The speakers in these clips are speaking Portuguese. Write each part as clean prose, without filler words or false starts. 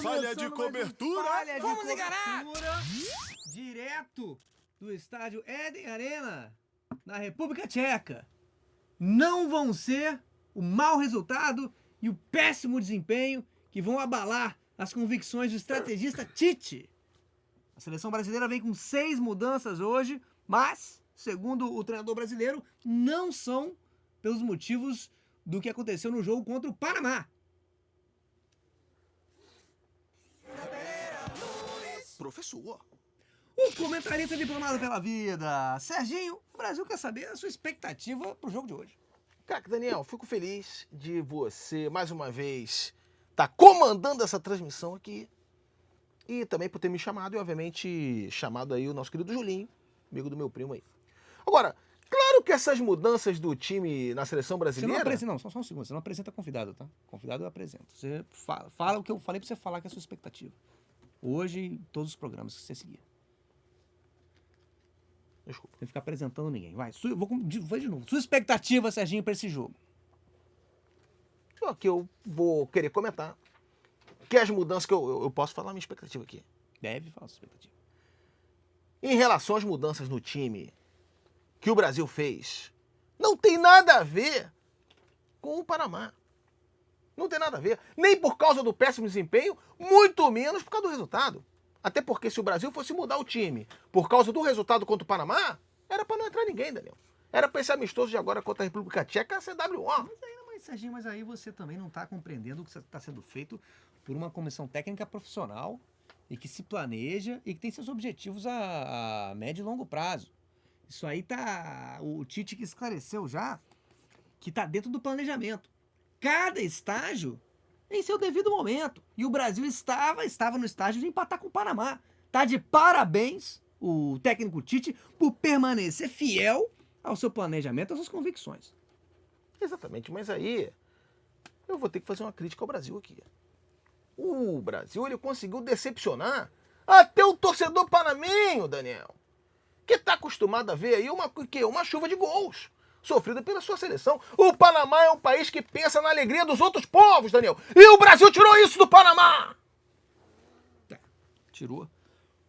falha de cobertura. Vamos enganar! Direto do estádio Eden Arena, na República Tcheca. Não vão ser o mau resultado e o péssimo desempenho que vão abalar as convicções do estrategista Tite. A seleção brasileira vem com 6 mudanças hoje, mas, segundo o treinador brasileiro, não são pelos motivos do que aconteceu no jogo contra o Panamá. Professor. O comentarista diplomado pela vida, Serginho, o Brasil quer saber a sua expectativa pro jogo de hoje. Craque Daniel, fico feliz de você, mais uma vez, estar comandando essa transmissão aqui. E também por ter me chamado e, obviamente, chamado aí o nosso querido Julinho, amigo do meu primo aí. Agora, claro que essas mudanças do time na seleção Você brasileira... não apresenta, não, só um segundo, você não apresenta convidado, tá? Convidado eu apresento. Você fala o que eu falei pra você falar que é a sua expectativa. Hoje, todos os programas que você seguir. Desculpa. Sem ficar apresentando ninguém. Vai, vou de novo. Sua expectativa, Serginho, pra esse jogo? Só que eu vou querer comentar que as mudanças que eu posso falar a minha expectativa aqui. Deve falar sua expectativa. Em relação às mudanças no time que o Brasil fez, não tem nada a ver com o Panamá. Não tem nada a ver. Nem por causa do péssimo desempenho, muito menos por causa do resultado. Até porque se o Brasil fosse mudar o time por causa do resultado contra o Panamá, era para não entrar ninguém, Daniel. Era para esse amistoso de agora contra a República Tcheca ser CWO. Serginho, mas aí você também não está compreendendo o que está sendo feito por uma comissão técnica profissional e que se planeja e que tem seus objetivos a médio e longo prazo. Isso aí tá... O Tite que esclareceu já que está dentro do planejamento. Cada estágio em seu devido momento. E o Brasil estava no estágio de empatar com o Panamá. Tá de parabéns o técnico Tite por permanecer fiel ao seu planejamento, às suas convicções. Exatamente, mas aí eu vou ter que fazer uma crítica ao Brasil aqui. O Brasil, ele conseguiu decepcionar até o torcedor panamenho, Daniel, que está acostumado a ver aí uma chuva de gols sofrida pela sua seleção. O Panamá é um país que pensa na alegria dos outros povos, Daniel, e o Brasil tirou isso do Panamá! Tirou.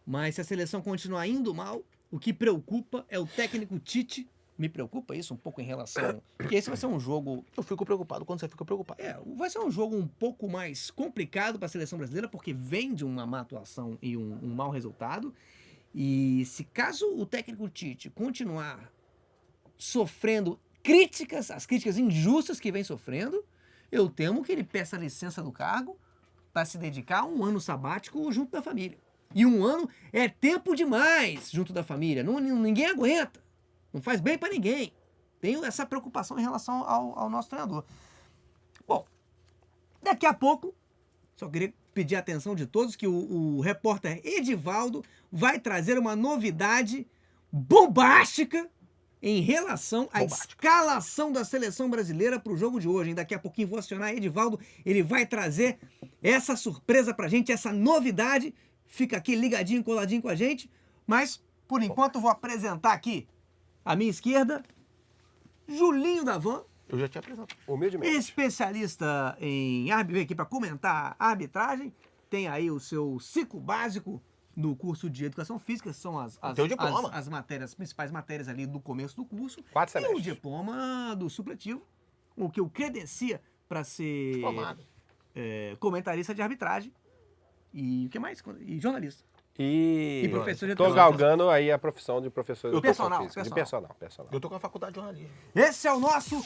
Mas se a seleção continuar indo mal, o que preocupa é o técnico Tite. Me preocupa isso um pouco em relação... Porque esse vai ser um jogo... Eu fico preocupado quando você fica preocupado. Vai ser um jogo um pouco mais complicado para a seleção brasileira, porque vem de uma má atuação e um mau resultado. E se caso o técnico Tite continuar sofrendo críticas, as críticas injustas que vem sofrendo, eu temo que ele peça licença do cargo para se dedicar a um ano sabático junto da família. E um ano é tempo demais junto da família. Ninguém aguenta. Não faz bem para ninguém. Tenho essa preocupação em relação ao nosso treinador. Bom, daqui a pouco, só queria pedir a atenção de todos que o repórter Edivaldo vai trazer uma novidade bombástica em relação à escalação da seleção brasileira para o jogo de hoje. Daqui a pouquinho vou acionar Edivaldo, ele vai trazer essa surpresa pra gente, essa novidade. Fica aqui ligadinho, coladinho com a gente. Mas, por enquanto, vou apresentar aqui à minha esquerda, Julinho Davan. Eu já tinha apresentado. Humildemente. Especialista em árbitro, aqui para comentar a arbitragem. Tem aí o seu ciclo básico no curso de Educação Física, são as principais matérias ali do começo do curso. 4 e semestres. o diploma do supletivo, o que o credencia para ser comentarista de arbitragem. E o que mais? E jornalista. E professor de tô educação. galgando aí a profissão de professor de educação Personal, física. personal. De personal. Eu tô com a faculdade de jornalismo. Esse é o nosso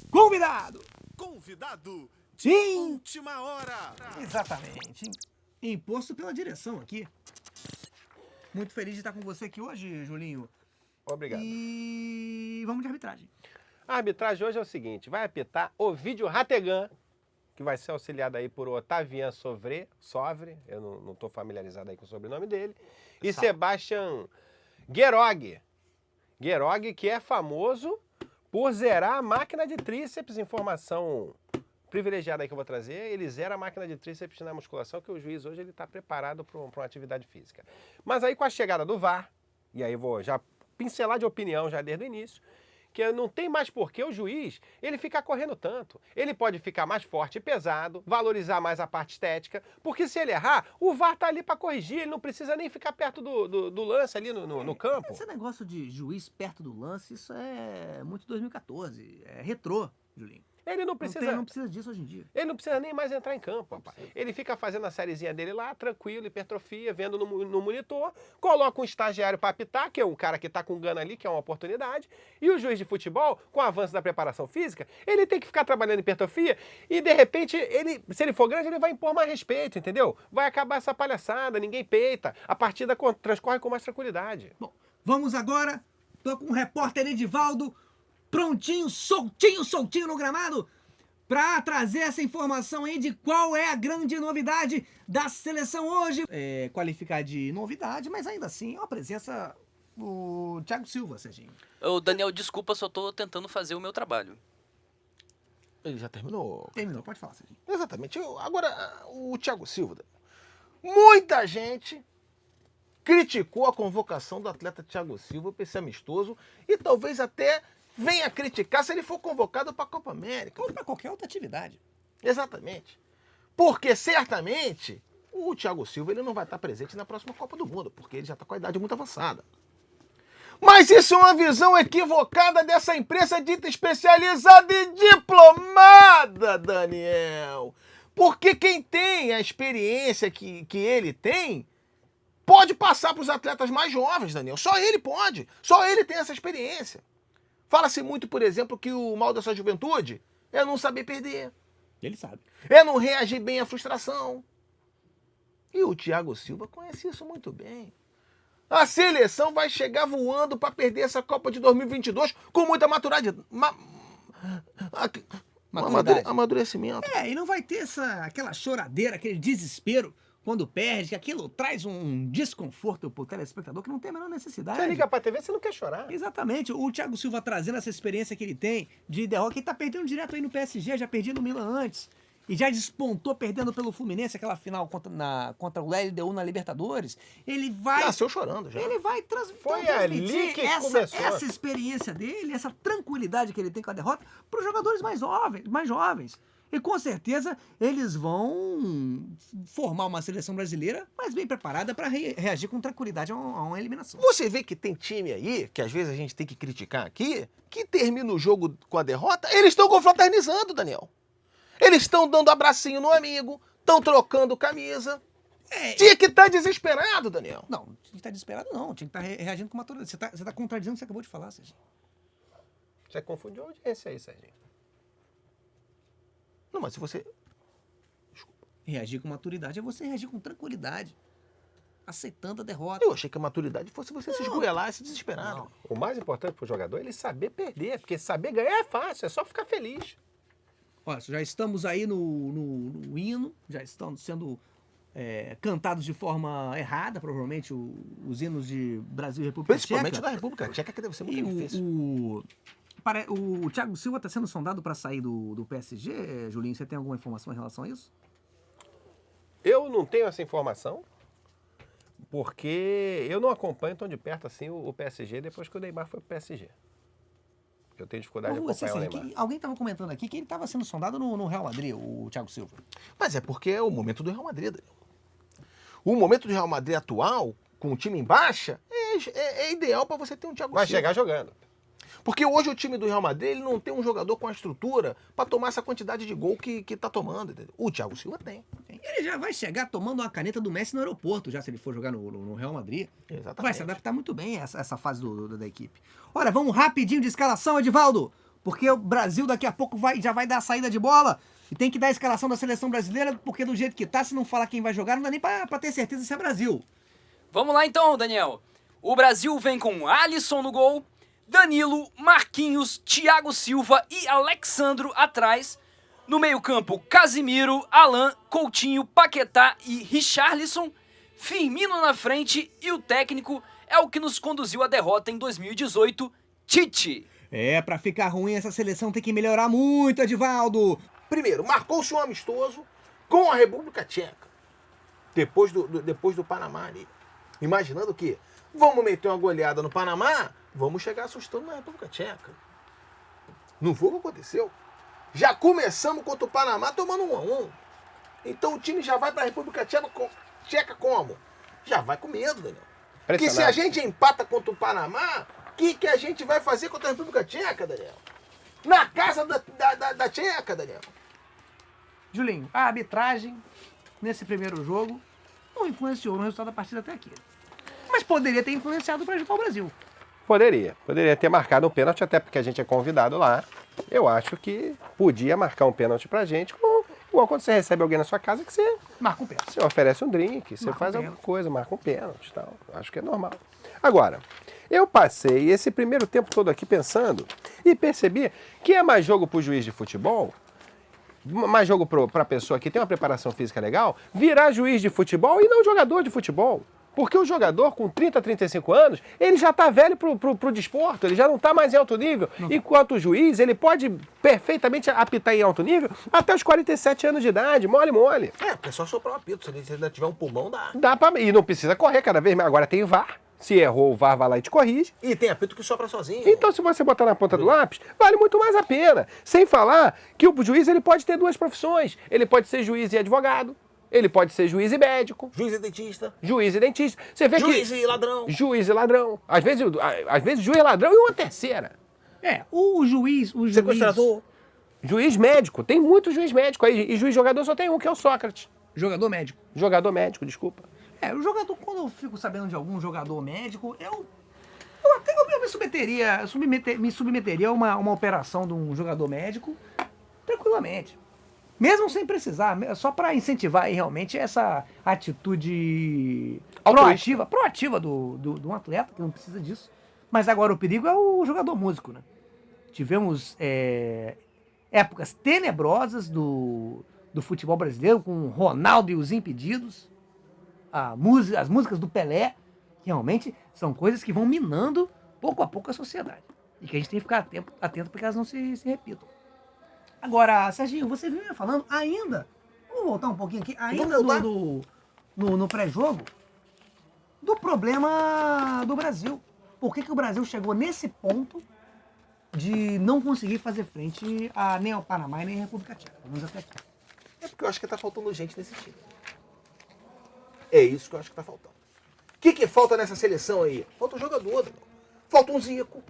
convidado. Convidado de última hora. Exatamente. Imposto pela direção aqui. Muito feliz de estar com você aqui hoje, Julinho. Obrigado. E vamos de arbitragem. A arbitragem hoje é o seguinte, vai apitar Ovidio Rategan, que vai ser auxiliado aí por Otavian Sovre, eu não estou familiarizado aí com o sobrenome dele, e Sebastian Gerog, que é famoso por zerar a máquina de tríceps, informação privilegiada aí que eu vou trazer, ele zera a máquina de tríceps na musculação, que o juiz hoje ele está preparado para uma atividade física. Mas aí com a chegada do VAR, e aí vou já pincelar de opinião já desde o início, porque não tem mais porquê o juiz ele ficar correndo tanto. Ele pode ficar mais forte e pesado, valorizar mais a parte estética, porque se ele errar, o VAR tá ali para corrigir, ele não precisa nem ficar perto do lance ali no campo. Esse negócio de juiz perto do lance, isso é muito 2014. É retrô, Julinho. Ele não precisa... Não precisa disso hoje em dia. Ele não precisa nem mais entrar em campo, rapaz. Ele fica fazendo a sériezinha dele lá, tranquilo, hipertrofia, vendo no monitor, coloca um estagiário para apitar, que é um cara que tá com gana ali, que é uma oportunidade, e o juiz de futebol, com o avanço da preparação física, ele tem que ficar trabalhando hipertrofia e, de repente, se ele for grande, ele vai impor mais respeito, entendeu? Vai acabar essa palhaçada, ninguém peita, a partida transcorre com mais tranquilidade. Bom, vamos agora, tô com o repórter Edivaldo, prontinho, soltinho no gramado, para trazer essa informação aí de qual é a grande novidade da seleção hoje. Qualificar de novidade, mas ainda assim é uma presença o Thiago Silva, Serginho. Ô, Daniel, desculpa, só tô tentando fazer o meu trabalho. Ele já terminou. Terminou, pode falar, Serginho. Exatamente. Agora, o Thiago Silva. Muita gente criticou a convocação do atleta Thiago Silva para esse amistoso e talvez até venha criticar se ele for convocado para a Copa América. Ou para qualquer outra atividade. Exatamente. Porque certamente o Thiago Silva ele não vai estar presente na próxima Copa do Mundo, porque ele já está com a idade muito avançada. Mas isso é uma visão equivocada dessa imprensa dita especializada e diplomada, Daniel. Porque quem tem a experiência que ele tem, pode passar para os atletas mais jovens, Daniel. Só ele pode. Só ele tem essa experiência. Fala-se muito, por exemplo, que o mal dessa juventude é não saber perder. Ele sabe. É não reagir bem à frustração. E o Thiago Silva conhece isso muito bem. A seleção vai chegar voando para perder essa Copa de 2022 com muita maturidade. Amadurecimento. E não vai ter aquela choradeira, aquele desespero quando perde, que aquilo traz um desconforto pro telespectador que não tem a menor necessidade. Você liga pra TV, você não quer chorar. Exatamente. O Thiago Silva trazendo essa experiência que ele tem de derrota, que ele tá perdendo direto aí no PSG, já perdia no Milan antes. E já despontou perdendo pelo Fluminense, aquela final contra o LDU na Libertadores. Ele vai... Nasceu chorando já. Ele vai Foi ali que começou. essa experiência dele, essa tranquilidade que ele tem com a derrota, para os jogadores mais jovens. E com certeza eles vão formar uma seleção brasileira mais bem preparada para reagir com tranquilidade a uma eliminação. Você vê que tem time aí, que às vezes a gente tem que criticar aqui, que termina o jogo com a derrota, eles estão confraternizando, Daniel. Eles estão dando abracinho no amigo, estão trocando camisa. Tinha que estar desesperado, Daniel. Não, tinha que estar desesperado não, tinha que estar reagindo com maturidade. Você tá contradizendo o que você acabou de falar, Serginho. Você confundiu a audiência aí, Serginho. Não, mas se você... Reagir com maturidade é você reagir com tranquilidade, aceitando a derrota. Eu achei que a maturidade fosse você se esgoelar e se desesperar. Não. O mais importante pro jogador é ele saber perder, porque saber ganhar é fácil, é só ficar feliz. Olha, já estamos aí no hino, já estão sendo cantados de forma errada, provavelmente, os hinos de Brasil e República Principalmente Tcheca. da República Tcheca, que deve ser muito E difícil. o Thiago Silva está sendo sondado para sair do PSG, Julinho, você tem alguma informação em relação a isso? Eu não tenho essa informação, porque eu não acompanho tão de perto assim o PSG depois que o Neymar foi pro PSG. Eu tenho dificuldade de acompanhar o Neymar. Alguém estava comentando aqui que ele estava sendo sondado no Real Madrid, o Thiago Silva. Mas é porque é o momento do Real Madrid, Daniel. O momento do Real Madrid atual, com o time em baixa, é ideal para você ter um Thiago Vai Silva. chegar jogando. Porque hoje o time do Real Madrid ele não tem um jogador com a estrutura para tomar essa quantidade de gol que tá tomando. Entendeu? O Thiago Silva tem. Ele já vai chegar tomando uma caneta do Messi no aeroporto, já se ele for jogar no Real Madrid. Exatamente. Vai se adaptar muito bem a essa fase da equipe. Olha, vamos rapidinho de escalação, Edivaldo, porque o Brasil daqui a pouco já vai dar a saída de bola e tem que dar a escalação da seleção brasileira, porque do jeito que tá, se não falar quem vai jogar, não dá nem pra ter certeza se é Brasil. Vamos lá então, Daniel. O Brasil vem com Alisson no gol, Danilo, Marquinhos, Thiago Silva e Alexandro atrás. No meio-campo, Casimiro, Alan, Coutinho, Paquetá e Richarlison. Firmino na frente e o técnico é o que nos conduziu à derrota em 2018, Tite. Pra ficar ruim essa seleção tem que melhorar muito, Edivaldo. Primeiro, marcou-se um amistoso com a República Tcheca. Depois do Panamá ali. Imaginando que vamos meter uma goleada no Panamá, vamos chegar assustando na República Tcheca. Não foi o que aconteceu. Já começamos contra o Panamá tomando 1-1. Então o time já vai para a República Tcheca como? Já vai com medo, Daniel. Porque se a gente empata contra o Panamá, o que a gente vai fazer contra a República Tcheca, Daniel? Na casa da Tcheca, Daniel. Julinho, a arbitragem nesse primeiro jogo não influenciou no resultado da partida até aqui. Mas poderia ter influenciado para ajudar o Brasil. Poderia ter marcado um pênalti, até porque a gente é convidado lá. Eu acho que podia marcar um pênalti pra gente, igual quando você recebe alguém na sua casa, que você Marca um pênalti. Você oferece um drink, você Marca faz um alguma pênalti. coisa, marca um pênalti e tal. Acho que é normal. Agora, eu passei esse primeiro tempo todo aqui pensando e percebi que é mais jogo pro juiz de futebol, mais jogo pra pessoa que tem uma preparação física legal, virar juiz de futebol e não jogador de futebol. Porque o jogador com 30, 35 anos, ele já tá velho pro desporto, ele já não tá mais em alto nível. Enquanto o juiz, ele pode perfeitamente apitar em alto nível até os 47 anos de idade, mole. É só soprar o apito. Se ele ainda tiver um pulmão, dá. E não precisa correr cada vez mais. Agora tem VAR. Se errou, o VAR vai lá e te corrige. E tem apito que sopra sozinho. Então, se você botar na ponta do lápis, vale muito mais a pena. Sem falar que o juiz ele pode ter duas profissões. Ele pode ser juiz e advogado. Ele pode ser juiz e médico. Juiz e dentista. Juiz e dentista. Você vê Juiz que... e ladrão. Juiz e ladrão. Às vezes juiz e ladrão e uma terceira. O juiz... Sequestrador. Juiz médico. Tem muito juiz médico aí. E juiz jogador só tem um, que é o Sócrates. Jogador médico. Jogador médico, desculpa. O jogador, quando eu fico sabendo de algum jogador médico, eu me submeteria a uma operação de um jogador médico tranquilamente. Mesmo sem precisar, só para incentivar aí realmente essa atitude proativa do atleta, que não precisa disso. Mas agora o perigo é o jogador músico, né? Tivemos épocas tenebrosas do futebol brasileiro, com Ronaldo e os Impedidos, as músicas do Pelé, que realmente são coisas que vão minando pouco a pouco a sociedade. E que a gente tem que ficar atento para que elas não se repitam. Agora, Serginho, você vinha falando ainda, vamos voltar um pouquinho aqui, ainda no pré-jogo, do problema do Brasil. Por que o Brasil chegou nesse ponto de não conseguir fazer frente nem ao Panamá e nem à República Tcheca? Vamos até aqui. É porque eu acho que tá faltando gente nesse time. É isso que eu acho que tá faltando. O que falta nessa seleção aí? Falta um jogador, Daniel. Falta um Zico.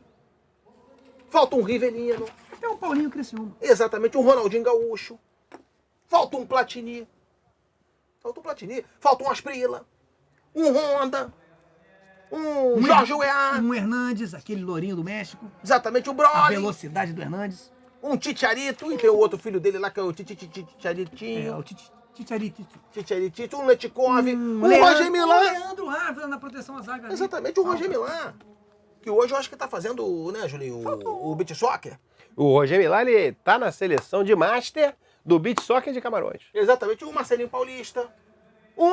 Falta um Rivelino. Até o Paulinho Criciúma. Exatamente, um Ronaldinho Gaúcho. Falta um Platini. Falta um Asprilla. Um Honda. Um Jorge Weah. Um Hernandes, aquele lourinho do México. Exatamente, um A Broly. velocidade do Hernandes. Um Titiarito. E tem o outro filho dele lá que é o Titiaritinho. O Titiaritito. Titiaritito. Um Letikov. Um Leandro- Roger o Milan. Leandro Ávila na proteção à zaga. ali. Exatamente, o Roger Milan. Que hoje eu acho que tá fazendo, né, Julinho, o beat soccer. O Roger Milá, ele tá na seleção de Master do Beach Soccer de Camarões. Exatamente, o Marcelinho Paulista.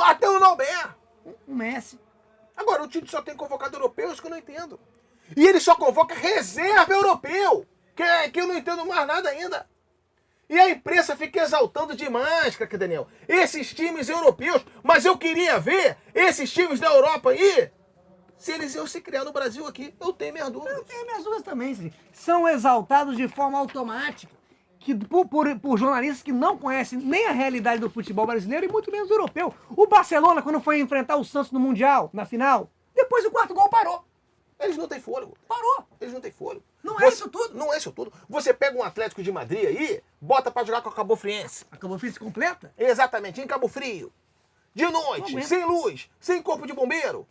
Até o Nauber. O Messi. Agora, o Tite só tem convocado europeus que eu não entendo. E ele só convoca reserva europeu. Que eu não entendo mais nada ainda. E a imprensa fica exaltando demais, craque Daniel, esses times europeus. Mas eu queria ver esses times da Europa aí, se eles iam se criar no Brasil aqui. Eu tenho minhas dúvidas. Eu tenho minhas dúvidas também, Serginho. São exaltados de forma automática. Por jornalistas que não conhecem nem a realidade do futebol brasileiro e muito menos do europeu. O Barcelona, quando foi enfrentar o Santos no Mundial, na final, depois do quarto gol parou. Eles não têm fôlego. Parou. Eles não têm fôlego. Não é isso tudo. Não é isso tudo. Você pega um Atlético de Madrid aí, bota pra jogar com a Cabo Friense. Acabou a completa? Exatamente, em Cabo Frio. De Não noite, aguenta. sem luz, sem corpo de bombeiro.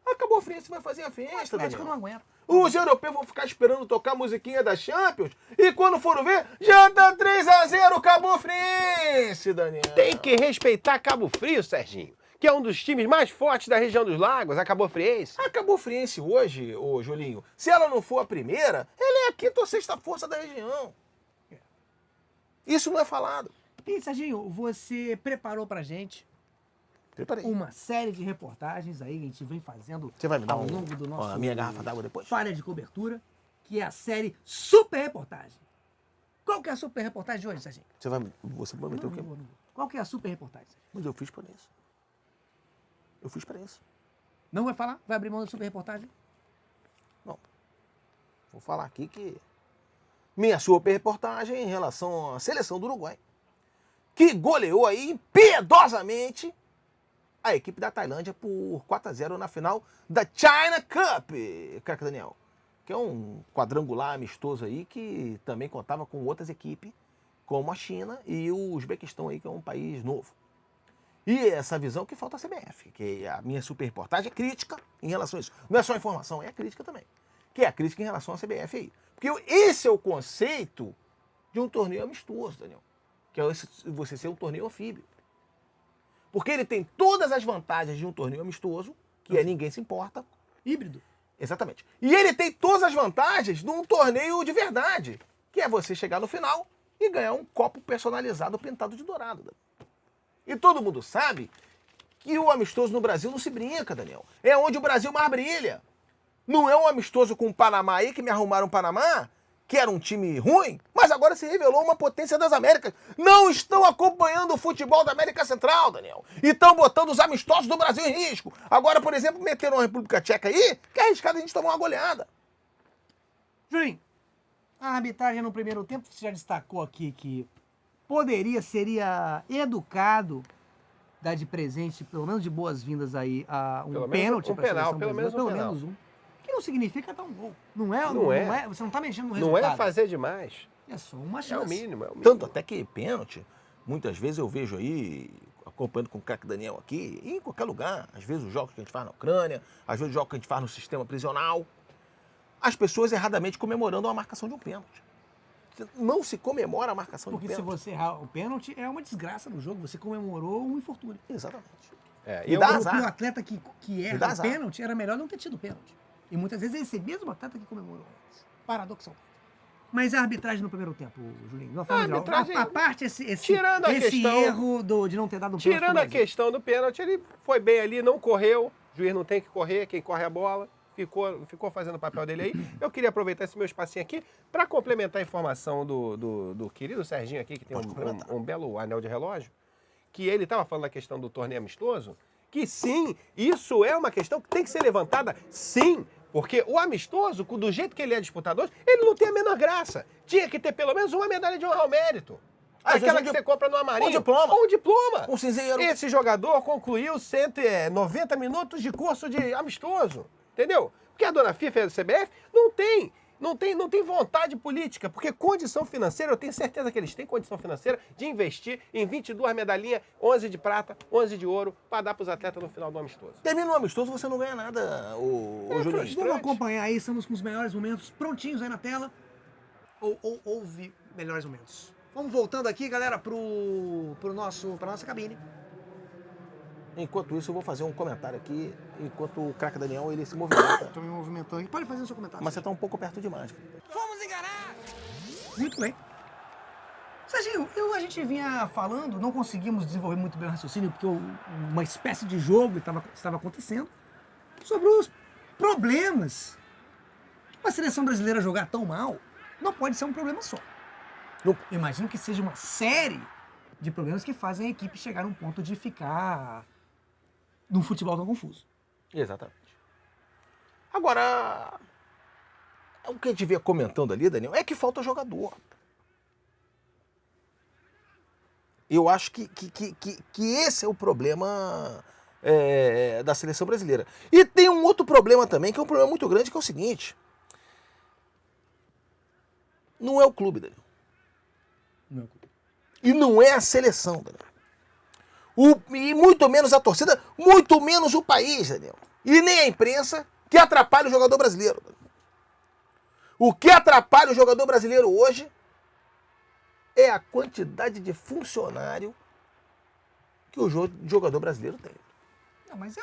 A Cabo Friense vai fazer a O festa, Atlético não Daniel. aguenta. Os europeus vão ficar esperando tocar a musiquinha da Champions e quando for ver, já tá 3-0 Cabo Friense, Daniel. Tem que respeitar Cabo Frio, Serginho, que é um dos times mais fortes da região dos lagos, a Cabo Friense. A Cabo Friense hoje, ô Julinho, se ela não for a primeira, ela é a quinta ou sexta força da região. Isso não é falado. E, Serginho, você preparou pra gente Preparei. uma série de reportagens aí que a gente vem fazendo Você vai me dar ao longo do nosso a minha garrafa d'água depois? falha de cobertura, que é a série Super Reportagem. Qual que é a super reportagem de hoje, Serginho? Você prometeu o quê? Não. Qual que é a super reportagem? Mas eu fiz pra isso. Eu fiz pra isso. Não vai falar? Vai abrir mão da super reportagem? Não. Vou falar aqui que minha super reportagem em relação à seleção do Uruguai, que goleou aí impiedosamente a equipe da Tailândia por 4-0 na final da China Cup, craque Daniel, que é um quadrangular amistoso aí que também contava com outras equipes, como a China e o Uzbequistão aí, que é um país novo. E essa visão que falta a CBF, que a minha super reportagem é crítica em relação a isso. Não é só informação, é crítica também. Que é a crítica em relação à CBF aí. Porque esse é o conceito de um torneio amistoso, Daniel. Que é você ser um torneio anfíbio. Porque ele tem todas as vantagens de um torneio amistoso, que é ninguém se importa. Híbrido. Exatamente. E ele tem todas as vantagens de um torneio de verdade, que é você chegar no final e ganhar um copo personalizado pintado de dourado, Daniel. E todo mundo sabe que o amistoso no Brasil não se brinca, Daniel. É onde o Brasil mais brilha. Não é um amistoso com o Panamá aí, que me arrumaram o Panamá, que era um time ruim, mas agora se revelou uma potência das Américas. Não estão acompanhando o futebol da América Central, Daniel. E estão botando os amistosos do Brasil em risco. Agora, por exemplo, meteram a República Tcheca aí, que é arriscado a gente tomar uma goleada. Julinho, a arbitragem no primeiro tempo, você já destacou aqui que seria educado dar de presente, pelo menos de boas-vindas aí, a um Pelo menos pênalti um pra penal, seleção pelo menos brasileira, um pelo penal. menos um. Que não significa dar um gol. Não é, você não tá mexendo no Não resultado. é fazer demais. É só uma É o chance. mínimo, é o mínimo. Tanto até que pênalti, muitas vezes eu vejo aí, acompanhando com o craque Daniel aqui, em qualquer lugar, às vezes os jogos que a gente faz na Ucrânia, às vezes os jogos que a gente faz no sistema prisional, as pessoas erradamente comemorando a marcação de um pênalti. Não se comemora a marcação Porque de um se pênalti. você errar o pênalti, é uma desgraça no jogo. Você comemorou um infortúnio. Exatamente. É, E eu- dá E azar. o atleta que E dá erra o azar. pênalti, era melhor não ter tido pênalti. E muitas vezes é esse mesmo atleta que comemorou antes. Paradoxalmente. Mas a arbitragem no primeiro tempo, Julinho? De uma forma A geral, arbitragem- a parte esse tirando a esse questão- erro de não ter dado um pênalti Tirando pro a Brasil. questão do pênalti, ele foi bem ali, não correu. O juiz não tem que correr, quem corre é a bola. Ficou fazendo o papel dele aí. Eu queria aproveitar esse meu espacinho aqui para complementar a informação do querido Serginho aqui, que tem um belo anel de relógio, que ele estava falando da questão do torneio amistoso, que sim, isso é uma questão que tem que ser levantada, sim, porque o amistoso, do jeito que ele é disputado hoje, ele não tem a menor graça. Tinha que ter pelo menos uma medalha de honra ao mérito. Às Aquela vezes que você compra no Amarinho. um diploma. Ou um diploma. Um cinzeiro. Esse jogador concluiu 190 minutos de curso de amistoso. Entendeu? Porque a dona FIFA e a CBF não tem vontade política, porque condição financeira, eu tenho certeza que eles têm condição financeira de investir em 22 medalhinhas, 11 de prata, 11 de ouro, para dar para os atletas no final do amistoso. Termina um amistoso, você não ganha nada, ô Julinho. frustrante. Vamos acompanhar aí, estamos com os melhores momentos prontinhos aí na tela. Ou houve melhores momentos? Vamos voltando aqui, galera, pra nossa cabine. Enquanto isso, eu vou fazer um comentário aqui, enquanto o craque Daniel, ele se movimenta. Estou me movimentando aqui. Pode fazer o seu comentário. Mas você tá um pouco perto demais. Fomos enganar! Muito bem. Serginho, a gente vinha falando, não conseguimos desenvolver muito bem o raciocínio, porque uma espécie de jogo estava acontecendo, sobre os problemas. Uma seleção brasileira jogar tão mal não pode ser um problema só. Não. Eu imagino que seja uma série de problemas que fazem a equipe chegar a um ponto de ficar num futebol tão confuso. Exatamente. Agora, o que a gente vinha comentando ali, Daniel, é que falta jogador. Eu acho que esse é o problema da seleção brasileira. E tem um outro problema também, que é um problema muito grande, que é o seguinte. Não é o clube, Daniel. Não. E não é a seleção, Daniel. E muito menos a torcida, muito menos o país, Daniel. E nem a imprensa, que atrapalha o jogador brasileiro. Daniel. O que atrapalha o jogador brasileiro hoje é a quantidade de funcionário que o jogador brasileiro tem. Não, mas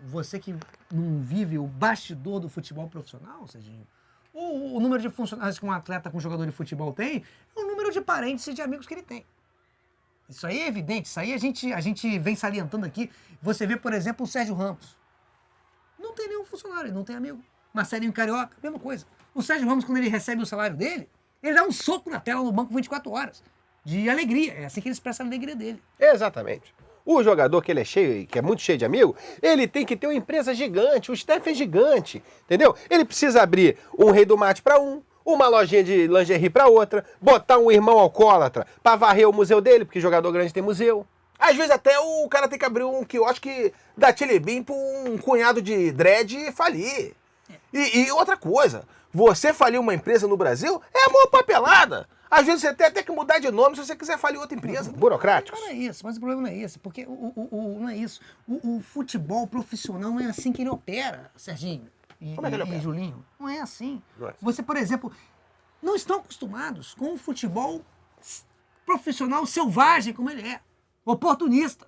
você que não vive o bastidor do futebol profissional, Serginho, o número de funcionários que um atleta com jogador de futebol tem é o número de parentes e de amigos que ele tem. Isso aí é evidente, isso aí a gente vem salientando aqui. Você vê, por exemplo, o Sérgio Ramos. Não tem nenhum funcionário, ele não tem amigo. Marcelinho Carioca, mesma coisa. O Sérgio Ramos, quando ele recebe o salário dele, ele dá um soco na tela no banco 24 horas. De alegria. É assim que ele expressa a alegria dele. Exatamente. O jogador que ele é cheio, que é muito cheio de amigo, ele tem que ter uma empresa gigante, o staff é gigante, entendeu? Ele precisa abrir um Rei do Mate para um uma lojinha de lingerie pra outra, botar um irmão alcoólatra pra varrer o museu dele, porque jogador grande tem museu. Às vezes até o cara tem que abrir um quiosque da Tilibim pra um cunhado de dread e falir. E outra coisa, você falir uma empresa no Brasil é a maior papelada. Às vezes você tem até que mudar de nome se você quiser falir outra empresa. Burocráticos. Não é isso, mas o problema não é esse, porque não é isso. O futebol profissional não é assim que ele opera, Serginho Como é que ele e opera? Julinho. Não é assim. Não é assim. Você, por exemplo, não estão acostumados com o futebol profissional selvagem como ele é. Oportunista.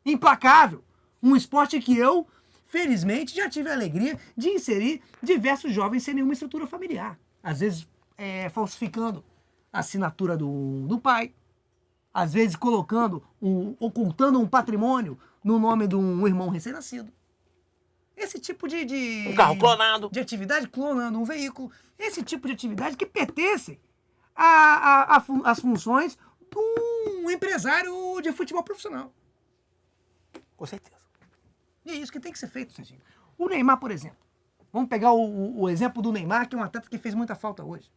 Implacável. Um esporte que eu, felizmente, já tive a alegria de inserir diversos jovens sem nenhuma estrutura familiar. Às vezes falsificando a assinatura do pai, às vezes ocultando um patrimônio no nome de um irmão recém-nascido. Esse tipo de Um carro clonado. de atividade, clonando um veículo, esse tipo de atividade que pertence às funções de um empresário de futebol profissional. Com certeza. E é isso que tem que ser feito, Serginho. O Neymar, por exemplo. Vamos pegar o exemplo do Neymar, que é um atleta que fez muita falta hoje.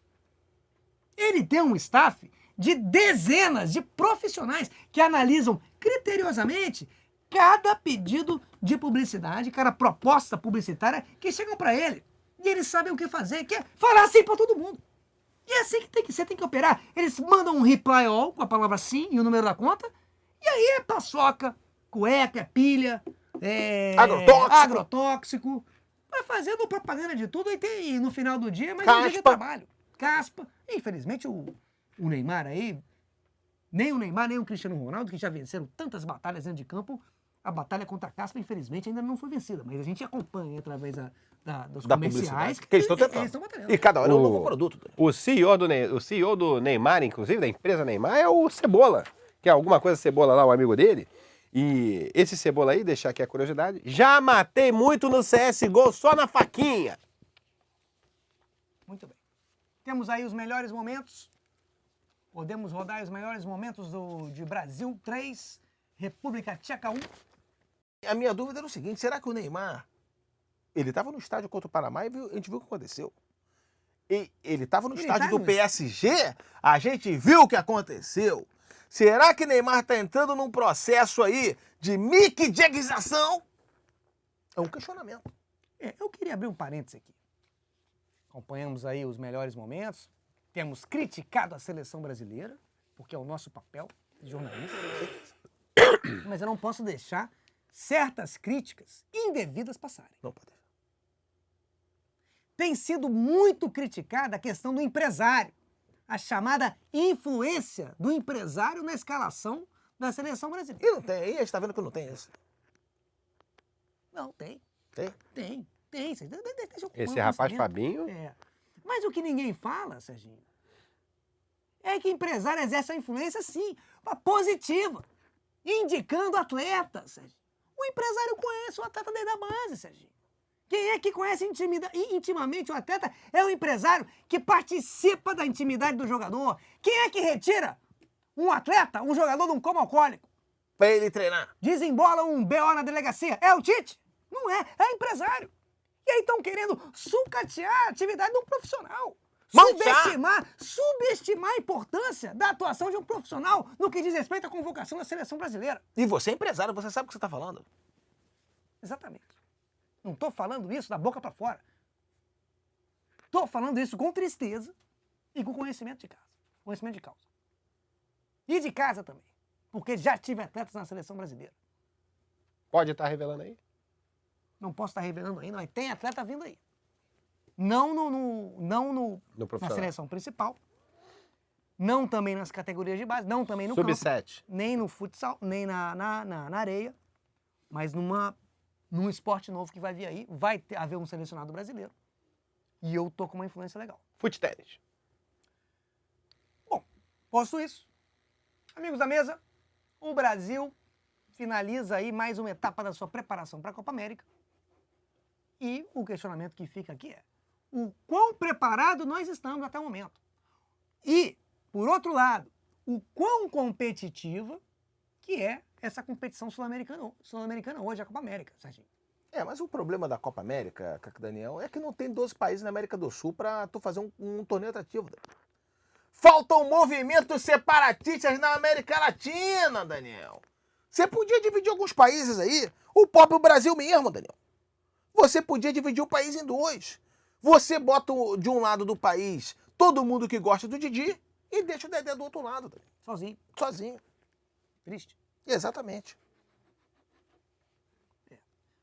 Ele tem um staff de dezenas de profissionais que analisam criteriosamente cada pedido de publicidade, cada proposta publicitária que chegam para ele. E eles sabem o que fazer, que é falar assim para todo mundo. E é assim que você tem que operar. Eles mandam um reply all com a palavra sim e o número da conta, e aí é paçoca, cueca, pilha, agrotóxico. Vai fazendo propaganda de tudo e no final do dia, mais um dia de trabalho. Caspa. Infelizmente, o Neymar aí, nem o Neymar, nem o Cristiano Ronaldo, que já venceram tantas batalhas dentro de campo, a batalha contra a caspa, infelizmente, ainda não foi vencida. Mas a gente acompanha através dos comerciais que eles estão tentando. Eles estão batalhando. E cada hora é um novo produto. O CEO do Neymar, inclusive, da empresa Neymar, é o Cebola, que é alguma coisa Cebola lá, o amigo dele. E esse Cebola aí, deixar aqui a curiosidade, já matei muito no CSGO só na faquinha. Muito bem. Temos aí os melhores momentos. Podemos rodar os melhores momentos de Brasil 3, República Tcheca 1. A minha dúvida era o seguinte, será que o Neymar, ele estava no estádio contra o Panamá e a gente viu o que aconteceu. E ele estava no estádio do PSG, a gente viu o que aconteceu. Será que Neymar está entrando num processo aí de Mick Jaggização? É um questionamento. Eu queria abrir um parênteses aqui. Acompanhamos aí os melhores momentos. Temos criticado a seleção brasileira, porque é o nosso papel de jornalista. Mas eu não posso deixar certas críticas indevidas passarem. Não pode. Tem sido muito criticada a questão do empresário. A chamada influência do empresário na escalação da seleção brasileira. E não tem, e a gente tá vendo que não tem isso. Não, tem. Tem? Tem. Deixa eu Esse rapaz Fabinho, Mas o que ninguém fala, Serginho, é que empresário exerce a influência, sim, positiva, indicando atletas, Serginho. O empresário conhece o atleta desde a base, Serginho. Quem é que conhece intimamente o atleta é o empresário que participa da intimidade do jogador. Quem é que retira um atleta, um jogador de um coma alcoólico? Pra ele treinar. Desembola um BO na delegacia. É o Tite? Não é, é empresário. E aí estão querendo sucatear a atividade de um profissional. Subestimar a importância da atuação de um profissional no que diz respeito à convocação da seleção brasileira. E você é empresário, você sabe o que você tá falando. Exatamente. Não estou falando isso da boca para fora. Estou falando isso com tristeza e com conhecimento de causa. Conhecimento de causa. E de casa também. Porque já tive atletas na seleção brasileira. pode estar revelando aí? Não posso estar revelando ainda, mas tem atleta vindo aí. Não No na profissional. seleção principal. Não também nas categorias de base. Não também no Sub-7. campo. Nem no futsal, nem na areia. Mas num esporte novo que vai vir aí, vai haver um selecionado brasileiro. E eu tô com uma influência legal. Fute-tênis. Bom, posto isso. Amigos da mesa, o Brasil finaliza aí mais uma etapa da sua preparação para a Copa América. E o questionamento que fica aqui é: o quão preparado nós estamos até o momento? E, por outro lado, o quão competitiva que é essa competição sul-americana hoje, a Copa América, Serginho? Mas o problema da Copa América, Daniel, é que não tem 12 países na América do Sul pra tu fazer um torneio atrativo. Faltam movimentos separatistas na América Latina, Daniel. Você podia dividir alguns países aí, o próprio Brasil mesmo, Daniel. Você podia dividir o país em dois. Você bota de um lado do país todo mundo que gosta do Didi e deixa o Dedé do outro lado, Daniel. Sozinho. Sozinho. Triste. Exatamente.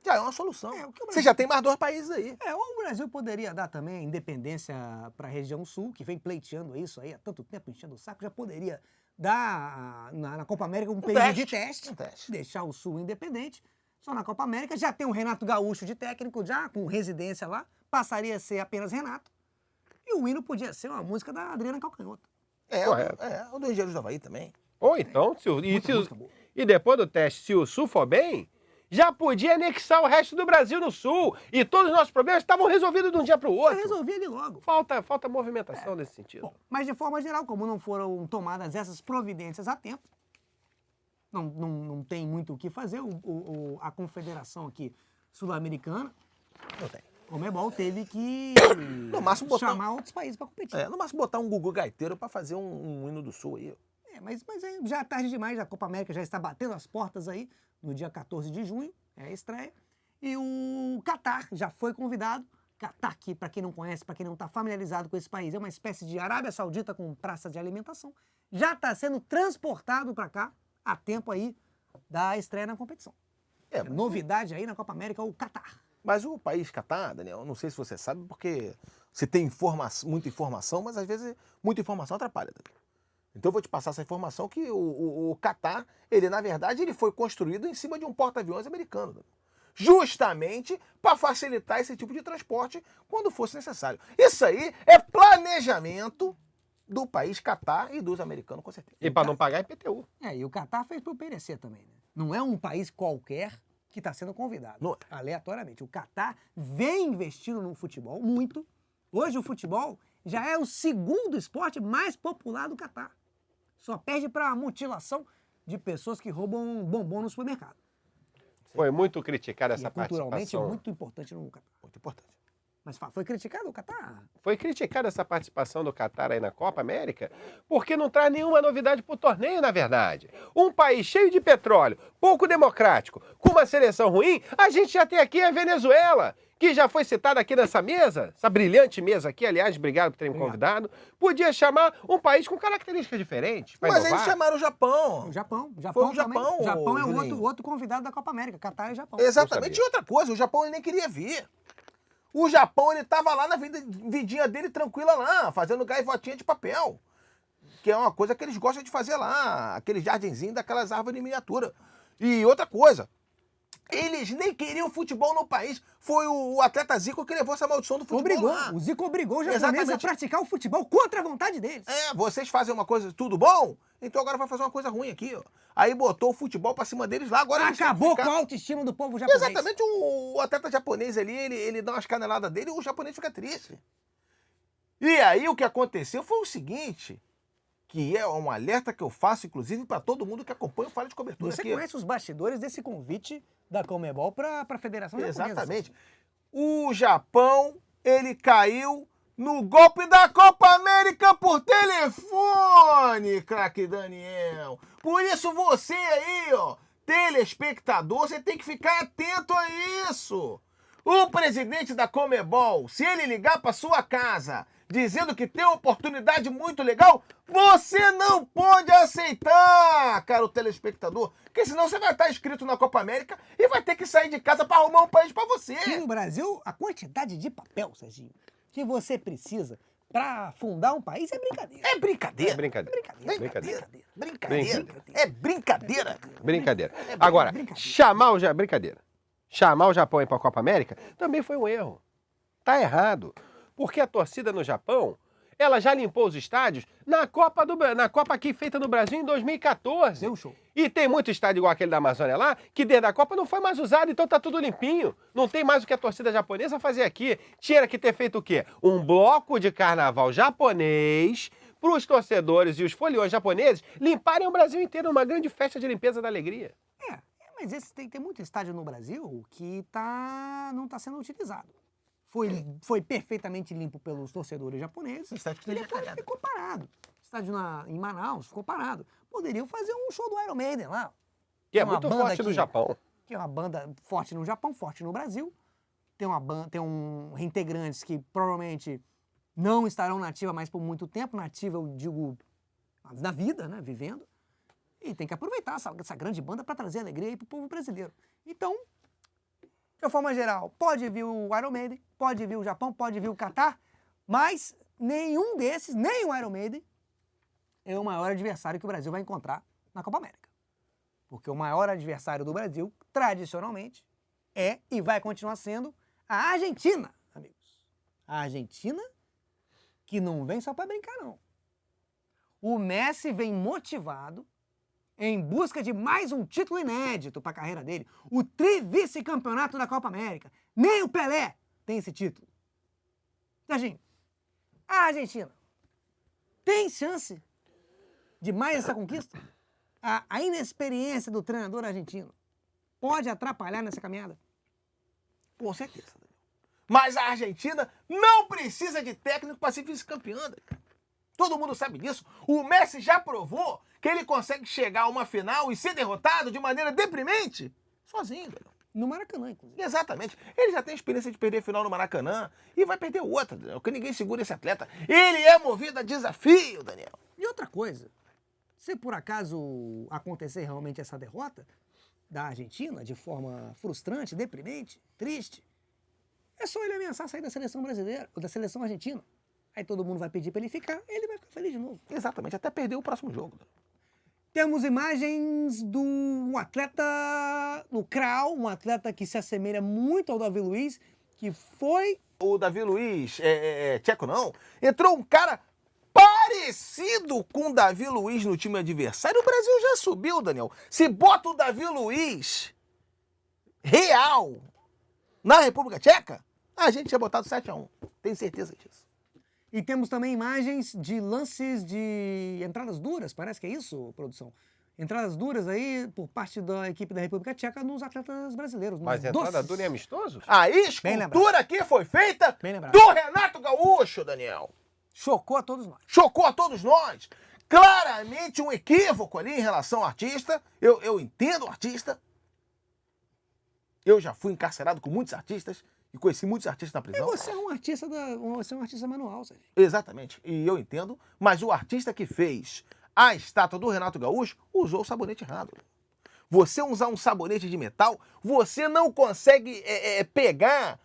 Já é uma solução. O que o Você já tem mais 2 países aí. Ou o Brasil poderia dar também independência para a região sul, que vem pleiteando isso aí há tanto tempo, enchendo o saco, já poderia dar na Copa América um período de teste, Um teste. deixar o sul independente. Só na Copa América já tem o Renato Gaúcho de técnico, já com residência lá, passaria a ser apenas Renato. E o hino podia ser uma música da Adriana Calcanhoto. Correto. O do Engenheiros do Havaí também. Ou então, e depois do teste, se o Sul for bem, já podia anexar o resto do Brasil no Sul. E todos os nossos problemas estavam resolvidos de um dia para o outro. Resolvia ele logo. Falta movimentação nesse sentido. Bom, mas de forma geral, como não foram tomadas essas providências a tempo, não tem muito o que fazer. A confederação aqui sul-americana, Não tem. o Comebol teve que No máximo botar chamar outros países para competir. no máximo botar um Gugu Gaiteiro pra fazer um hino do Sul aí. Mas aí já é tarde demais, a Copa América já está batendo as portas aí, no dia 14 de junho, é a estreia. E o Catar já foi convidado. Catar, que para quem não conhece, para quem não está familiarizado com esse país, é uma espécie de Arábia Saudita com praça de alimentação. Já está sendo transportado para cá a tempo aí da estreia na competição. Novidade aí na Copa América, o Catar. Mas o país Catar, Daniel, não sei se você sabe, porque você tem muita informação, mas às vezes muita informação atrapalha, Daniel. Então eu vou te passar essa informação que o Catar, ele na verdade, ele foi construído em cima de um porta-aviões americano, Daniel. Justamente para facilitar esse tipo de transporte quando fosse necessário. Isso aí é planejamento do país Catar e dos americanos, com certeza. E para não pagar IPTU. E o Catar fez para o PNC também, né? Não é um país qualquer que está sendo convidado, Não é. aleatoriamente. O Catar vem investindo no futebol muito. Hoje o futebol já é o segundo esporte mais popular do Catar. Só perde para a mutilação de pessoas que roubam bombom no supermercado. Foi muito criticada E essa é culturalmente participação. muito importante no Catar. Muito importante. Mas foi criticado o Catar? Foi criticada essa participação do Catar aí na Copa América, porque não traz nenhuma novidade para o torneio, na verdade. Um país cheio de petróleo, pouco democrático, com uma seleção ruim, a gente já tem aqui a Venezuela, que já foi citada aqui nessa mesa, essa brilhante mesa aqui, aliás, obrigado por terem me convidado. Podia chamar um país com características diferentes. pra Mas inovar. eles chamaram o Japão. O Japão. Foi o também. Japão, O Japão é o Julinho. outro convidado da Copa América. Catar e Japão. Exatamente. E outra coisa, o Japão ele nem queria vir. O Japão, ele tava lá na vidinha dele, tranquila lá, fazendo gaivotinha de papel. Que é uma coisa que eles gostam de fazer lá, aquele jardinzinho daquelas árvores em miniatura. E outra coisa, eles nem queriam futebol no país. Foi o atleta Zico que levou essa maldição do futebol lá. O Zico obrigou os japoneses a Exatamente. praticar o futebol contra a vontade deles. Vocês fazem uma coisa tudo bom, então agora vai fazer uma coisa ruim aqui, ó. Aí botou o futebol pra cima deles lá, agora eles têm que Acabou ficar- com a autoestima do povo japonês. Exatamente, o atleta japonês ali, ele dá umas caneladas dele e o japonês fica triste. E aí o que aconteceu foi o seguinte, que é um alerta que eu faço, inclusive, para todo mundo que acompanha o Fala de Cobertura Você aqui. conhece os bastidores desse convite da Comebol para a Federação Japonesa? Exatamente. O Japão, ele caiu no golpe da Copa América por telefone, craque Daniel. Por isso você aí, ó, telespectador, você tem que ficar atento a isso. O presidente da Comebol, se ele ligar para sua casa dizendo que tem uma oportunidade muito legal, você não pode aceitar, caro telespectador, porque senão você vai estar inscrito na Copa América e vai ter que sair de casa para arrumar um país para você. E no Brasil, a quantidade de papel, Serginho, que você precisa para fundar um país é brincadeira. É brincadeira. É brincadeira. Brincadeira. É brincadeira. Brincadeira. Agora, chamar o Japão para a Copa América também foi um erro. Tá errado. Porque a torcida no Japão, ela já limpou os estádios na Copa aqui feita no Brasil em 2014. Deu show. E tem muito estádio igual aquele da Amazônia lá, que desde a Copa não foi mais usado, então tá tudo limpinho. Não tem mais o que a torcida japonesa fazer aqui. Tinha que ter feito o quê? Um bloco de carnaval japonês para os torcedores e os foliões japoneses limparem o Brasil inteiro numa grande festa de limpeza da alegria. Mas tem muito estádio no Brasil que não está sendo utilizado. Foi perfeitamente limpo pelos torcedores japoneses. Estádio que E tem depois jacaré. ficou parado. Estádio em Manaus ficou parado. Poderiam fazer um show do Iron Maiden lá. Que é Uma muito banda forte no aqui. Japão. Que é uma banda forte no Japão, forte no Brasil. Tem integrantes que provavelmente não estarão na ativa mais por muito tempo. Na ativa, eu digo, na vida, né? Vivendo. E tem que aproveitar essa grande banda para trazer alegria aí pro povo brasileiro. Então, de uma forma geral, pode vir o Iron Maiden, pode vir o Japão, pode vir o Catar, mas nenhum desses, nem o Iron Maiden, é o maior adversário que o Brasil vai encontrar na Copa América. Porque o maior adversário do Brasil, tradicionalmente, é e vai continuar sendo a Argentina, amigos. A Argentina que não vem só para brincar, não. O Messi vem motivado em busca de mais um título inédito para a carreira dele. O tri-vice-campeonato da Copa América. Nem o Pelé tem esse título. Serginho, a Argentina tem chance de mais essa conquista? A inexperiência do treinador argentino pode atrapalhar nessa caminhada? Com certeza, Daniel. Mas a Argentina não precisa de técnico para ser vice-campeã, Daniel. Todo mundo sabe disso. O Messi já provou que ele consegue chegar a uma final e ser derrotado de maneira deprimente sozinho, Daniel. No Maracanã, inclusive. Exatamente. Ele já tem experiência de perder final no Maracanã e vai perder outra, Daniel, porque ninguém segura esse atleta. Ele é movido a desafio, Daniel. E outra coisa, se por acaso acontecer realmente essa derrota da Argentina de forma frustrante, deprimente, triste, é só ele ameaçar sair da seleção brasileira ou da seleção argentina. Aí todo mundo vai pedir para ele ficar, ele vai ficar feliz de novo. Exatamente, até perder o próximo jogo. Temos imagens do atleta, do Krau, um atleta que se assemelha muito ao Davi Luiz, que foi... O Davi Luiz, tcheco não, entrou um cara parecido com o Davi Luiz no time adversário. O Brasil já subiu, Daniel. Se bota o Davi Luiz real na República Tcheca, a gente tinha botado 7-1. Tenho certeza disso. E temos também imagens de lances de entradas duras, parece que é isso, produção? Entradas duras aí por parte da equipe da República Tcheca nos atletas brasileiros. Mas nos entrada doces. dura e amistosos? A Bem escultura lembrado. aqui foi feita Bem lembrado. do Renato Gaúcho, Daniel. Chocou a todos nós. Chocou a todos nós. Claramente um equívoco ali em relação ao artista. Eu entendo o artista. Eu já fui encarcerado com muitos artistas e conheci muitos artistas na E prisão. você é um artista manual, Sérgio. Exatamente. E eu entendo, mas o artista que fez a estátua do Renato Gaúcho usou o sabonete errado. Você usar um sabonete de metal, você não consegue pegar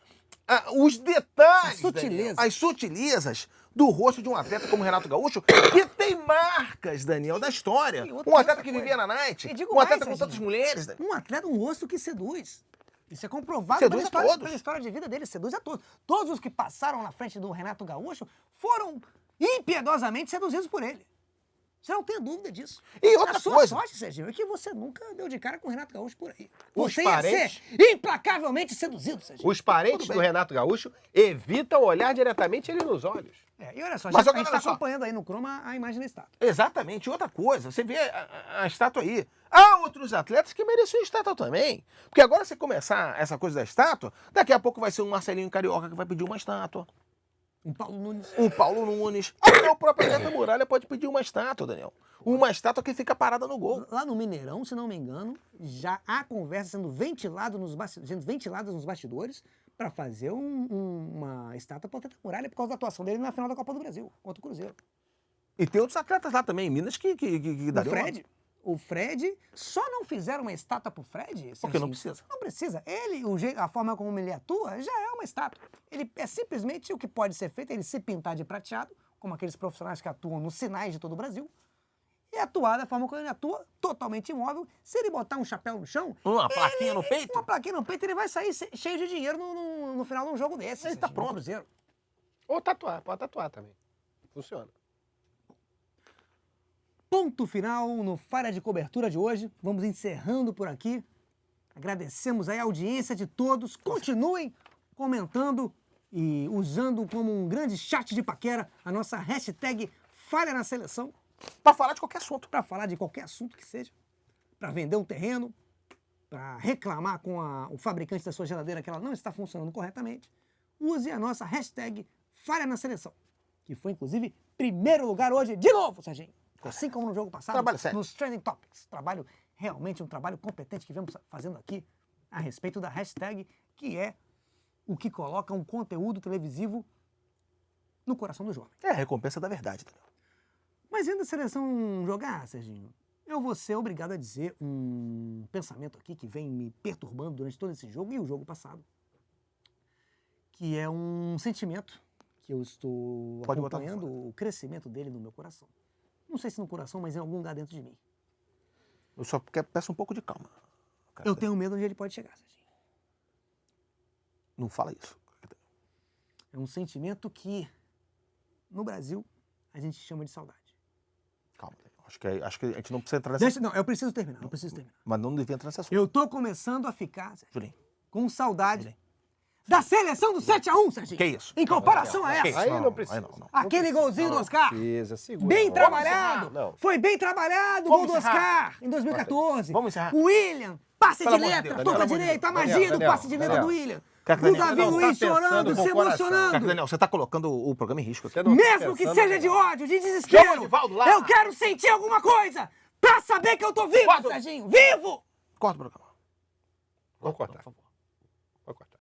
os detalhes, As sutilezas. Daniel, as sutilezas do rosto de um atleta como o Renato Gaúcho, que tem marcas, Daniel, da história. E Um outra atleta que coisa. vivia na night, E digo um atleta mais, com tantas Serginho. mulheres, Daniel. Um atleta, um rosto que seduz. Isso é comprovado Seduz a todos. pela história de vida dele, seduz a todos. Todos os que passaram na frente do Renato Gaúcho foram impiedosamente seduzidos por ele. Você não tem dúvida disso. E outra a sua coisa. sorte, Serginho, é que você nunca deu de cara com o Renato Gaúcho por aí. Os Você parentes- ia ser implacavelmente seduzido, Serginho. Os parentes Tudo do bem. Renato Gaúcho evitam olhar diretamente ele nos olhos. E olha só, Mas a olha gente está só. acompanhando aí no Chroma a imagem da estátua. Exatamente. E outra coisa, você vê a estátua aí. Há outros atletas que mereciam estátua também. Porque agora você começar essa coisa da estátua, daqui a pouco vai ser um Marcelinho Carioca que vai pedir uma estátua. Um Paulo Nunes. Um Paulo Nunes. Até o próprio Neto Muralha pode pedir uma estátua, Daniel. Uma estátua que fica parada no gol. Lá no Mineirão, se não me engano, já há conversa sendo ventilada nos bastidores para fazer uma estátua para o Neto Muralha por causa da atuação dele na final da Copa do Brasil, contra o Cruzeiro. E tem outros atletas lá também, em Minas, que O dariam uma- Fred. O Fred, só não fizeram uma estátua pro Fred? Porque Serginho? não precisa. Não precisa. Ele, a forma como ele atua, já é uma estátua. Ele é simplesmente o que pode ser feito, ele se pintar de prateado, como aqueles profissionais que atuam nos sinais de todo o Brasil, e atuar da forma como ele atua, totalmente imóvel. Se ele botar um chapéu no chão... Uma plaquinha no peito? Uma plaquinha no peito, ele vai sair cheio de dinheiro no final de um jogo desse. Ele tá Serginho, no pronto. Cruzeiro. Ou tatuar, pode tatuar também. Funciona. Ponto final no Falha de Cobertura de hoje. Vamos encerrando por aqui. Agradecemos aí a audiência de todos. Continuem comentando e usando como um grande chat de paquera a nossa hashtag Falha na Seleção Pra falar de qualquer assunto. para falar de qualquer assunto que seja. Para vender um terreno, para reclamar com o fabricante da sua geladeira que ela não está funcionando corretamente, use a nossa hashtag Falha na Seleção, que foi, inclusive, primeiro lugar hoje, de novo, Serginho. Assim como no jogo passado, Trabalho sério. nos Trending Topics. Realmente um trabalho competente que vemos fazendo aqui a respeito da hashtag, que é o que coloca um conteúdo televisivo no coração do jovem. É a recompensa da verdade, Daniel. Mas vendo a seleção jogar, Serginho, eu vou ser obrigado a dizer um pensamento aqui que vem me perturbando durante todo esse jogo e o jogo passado, que é um sentimento que eu estou Pode botar acompanhando pra fora. o crescimento dele no meu coração. Não sei se no coração, mas em algum lugar dentro de mim. Eu só peço um pouco de calma. Eu tenho medo onde ele pode chegar, Serginho. Não fala isso. É um sentimento que, no Brasil, a gente chama de saudade. Calma, Daniel. Acho que a gente não precisa entrar nessa... Não, eu preciso terminar. Mas não devia entrar nessa assunto. Eu tô começando a ficar, Serginho, Julinho, com saudade da seleção do 7-1, Serginho. que isso? Em comparação a Que essa. isso? Aí não precisa. não. Aquele golzinho do Oscar. Precisa, segura. Bem Vamos trabalhado. encerrar. Não. Foi bem trabalhado o gol Vamos do encerrar. Oscar em 2014. Vamos encerrar. O William, passe Pelo de amor de letra, Deus, torta Daniel, direita, a Daniel, magia do Daniel, passe de letra Daniel. do William. Quero que O Daniel Davi não tá Luiz pensando chorando, com se o coração. emocionando. Daniel, você tá colocando o programa em risco aqui. Você não tá Mesmo que pensando, seja de não. ódio, de desespero, Chama o Edivaldo lá. eu quero sentir alguma coisa pra saber que eu tô vivo, Corta. Serginho, vivo! Corta o programa. Vou cortar. Por favor. Vou cortar.